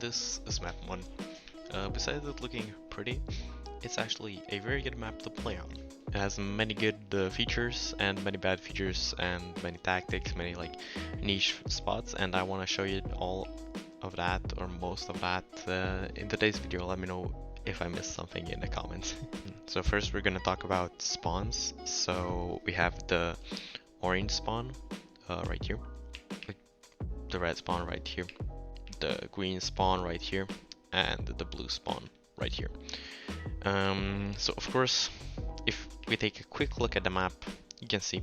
this is Map1. Besides it looking pretty, it's actually a very good map to play on. It has many good features and many bad features and many tactics, many like niche spots, and I want to show you all of that or most of that in today's video. Let me know if I missed something in the comments. So first we're gonna talk about spawns. So we have the orange spawn right here, the red spawn right here, the green spawn right here, and the blue spawn right here. So of course, if we take a quick look at the map, you can see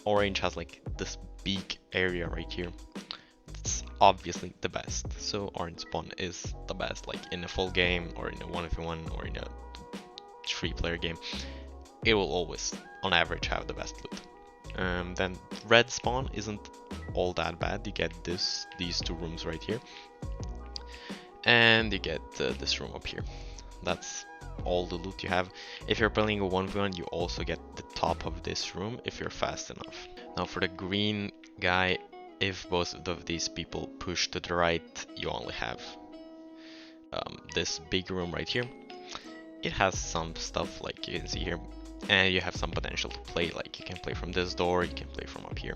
orange has like this big area right here. It's obviously the best. So orange spawn is the best, like in a full game or in a 1v1 or in a 3-player game. It will always, on average, have the best loot. Then red spawn isn't all that bad. You get these two rooms right here, and you get this room up here. That's all the loot you have. If you're playing a 1v1, you also get the top of this room if you're fast enough. Now for the green guy, if both of these people push to the right, you only have this big room right here. It has some stuff like you can see here, and you have some potential to play, like you can play from this door, you can play from up here.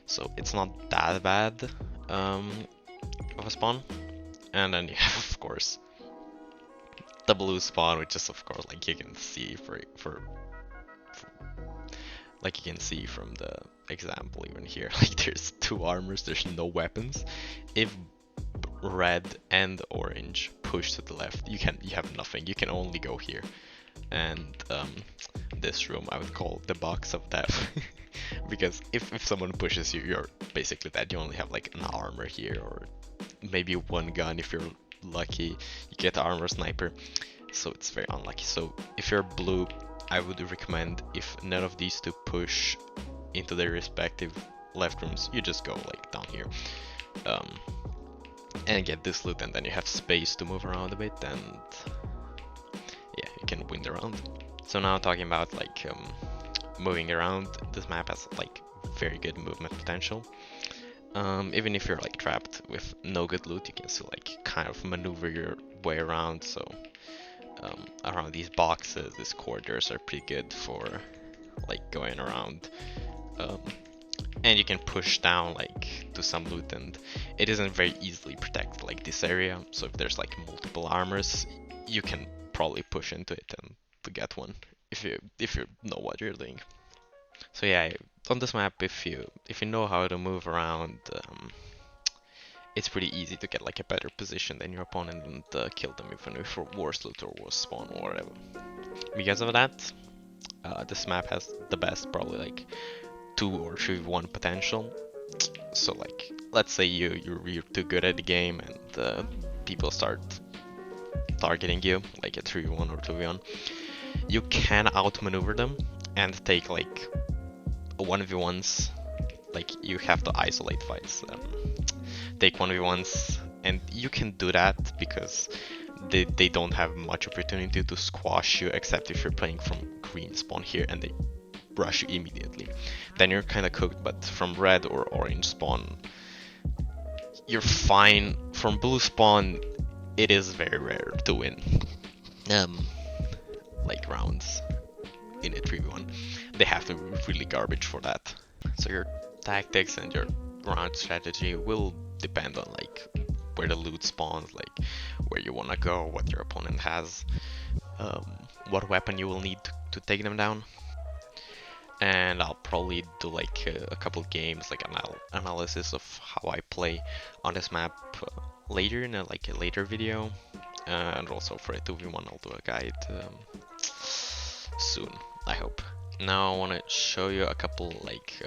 So it's not that bad of a spawn. And then you have, of course, the blue spawn, which is of course like you can see like you can see from the example even here, like there's two armors, there's no weapons. If red and orange push to the left, you have nothing. You can only go here. And this room I would call the box of death. Because if someone pushes you, you're basically dead. You only have like an armor here, or maybe one gun if you're lucky. You get the armor sniper, so it's very unlucky. So if you're blue, I would recommend, if none of these two push into their respective left rooms, you just go like down here and get this loot, and then you have space to move around a bit, and yeah, you can win the round. So now talking about like moving around, this map has like very good movement potential. Even if you're like trapped with no good loot, you can still like kind of maneuver your way around. So around these boxes, these corridors are pretty good for like going around. And you can push down like to some loot, and it isn't very easily protected like this area. So if there's like multiple armors, you can probably push into it and to get one if you know what you're doing. So yeah, on this map, if you know how to move around, it's pretty easy to get like a better position than your opponent and kill them even if for worse loot or worse spawn or whatever. Because of that, this map has the best probably like 2 or 3v1 potential. So like, let's say you're too good at the game and people start targeting you like a 3v1 or 2v1. You can outmaneuver them and take like 1v1s, like you have to isolate fights, take 1v1s, and you can do that because they don't have much opportunity to squash you, except if you're playing from green spawn here and they rush you immediately. Then you're kind of cooked. But from red or orange spawn, you're fine. From blue spawn, it is very rare to win like rounds in a 3v1. They have to be really garbage for that. So your tactics and your round strategy will depend on like where the loot spawns, like where you want to go, what your opponent has, what weapon you will need to take them down. And I'll probably do like a couple games, like analysis of how I play on this map later in a later video, and also for a 2v1 I'll do a guide soon, I hope. Now I want to show you a couple like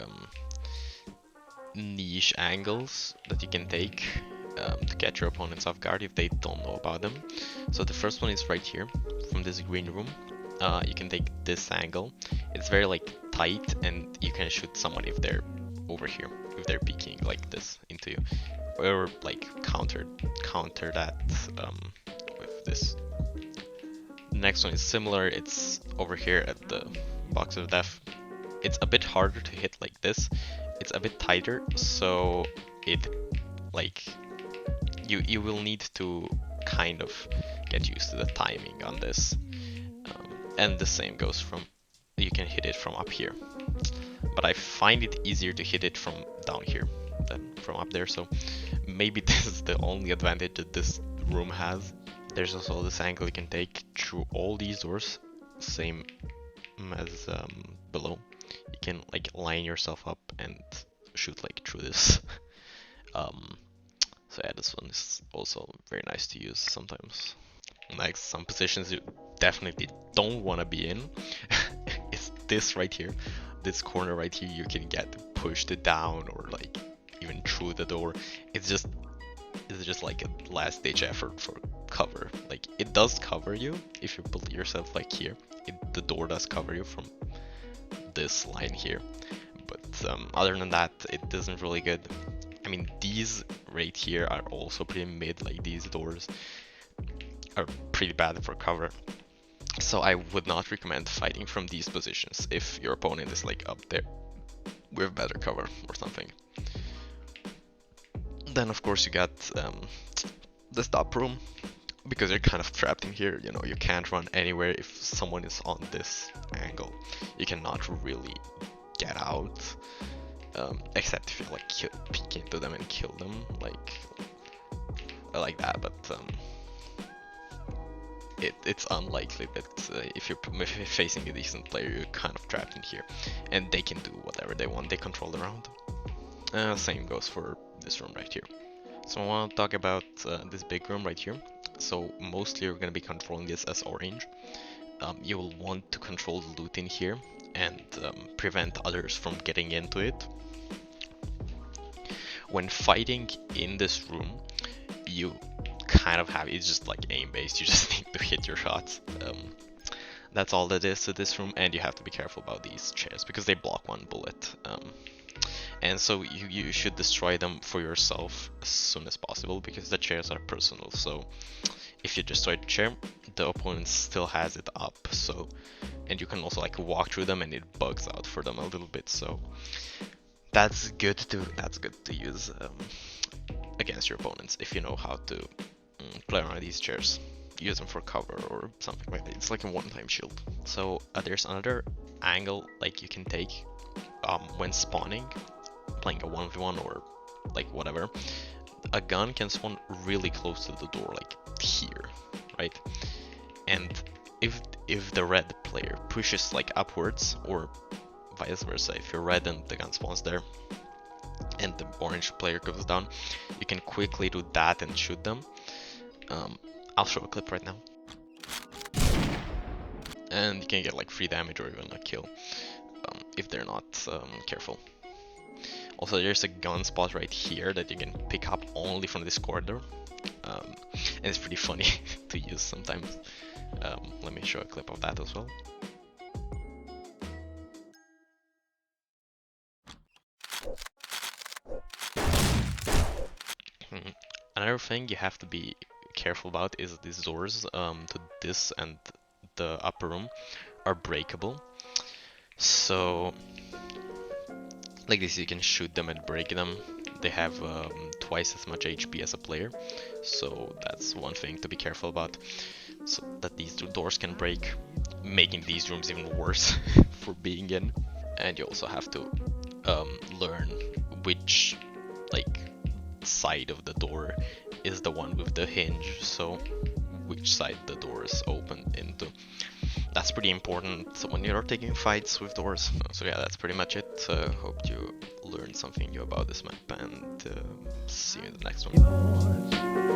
niche angles that you can take to get your opponents off guard if they don't know about them. So the first one is right here from this green room. You can take this angle. It's very like tight, and you can shoot someone if they're over here, if they're peeking like this into you, or like counter that with this. The next one is similar. It's over here at the box of death. It's a bit harder to hit like this. It's a bit tighter, so it like you will need to kind of get used to the timing on this. And the same goes from, you can hit it from up here. But I find it easier to hit it from down here than from up there, so maybe this is the only advantage that this room has. There's also this angle you can take through all these doors, same as below. You can like line yourself up and shoot like through this. So yeah, this one is also very nice to use sometimes. Like some positions you definitely don't want to be in is this right here. This corner right here, you can get pushed down or like even through the door. It's just like a last ditch effort for cover. Like it does cover you if you put yourself like here. The door does cover you from this line here, but other than that, it isn't really good. I mean, these right here are also pretty mid. Like these doors are pretty bad for cover. So I would not recommend fighting from these positions if your opponent is like up there with better cover or something. Then of course you got the stop room, because you're kind of trapped in here. You know, you can't run anywhere if someone is on this angle. You cannot really get out, except if you like peek into them and kill them, like that. But it's unlikely that if you're facing a decent player, you're kind of trapped in here, and they can do whatever they want. They control the round. Same goes for this room right here. So I want to talk about this big room right here. So mostly you're going to be controlling this as orange. You will want to control the loot in here and prevent others from getting into it. When fighting in this room, you kind of have, it's just like aim based, you just need to hit your shots. That's all that is to this room, and you have to be careful about these chairs because they block one bullet. And so you should destroy them for yourself as soon as possible, because the chairs are personal. So if you destroy the chair, the opponent still has it up. So, and you can also like walk through them and it bugs out for them a little bit. So that's good to use against your opponents if you know how to play around these chairs. Use them for cover or something like that. It's like a one-time shield. So there's another angle like you can take when spawning, playing a 1v1 or like whatever. A gun can spawn really close to the door, like here, right? And if the red player pushes like upwards, or vice versa, if you're red and the gun spawns there and the orange player goes down, you can quickly do that and shoot them. I'll show a clip right now. And you can get like free damage or even a kill if they're not careful. Also, there's a gun spot right here that you can pick up only from this corridor. And it's pretty funny to use sometimes. Let me show a clip of that as well. Another thing you have to be careful about is these doors to this and the upper room are breakable. So like this, you can shoot them and break them. They have twice as much HP as a player, so that's one thing to be careful about. So that these two doors can break, making these rooms even worse for being in. And you also have to learn which like side of the door is the one with the hinge, so which side the door is open into. That's pretty important when you're taking fights with doors. So yeah, that's pretty much it. Hope you learned something new about this map, and see you in the next one.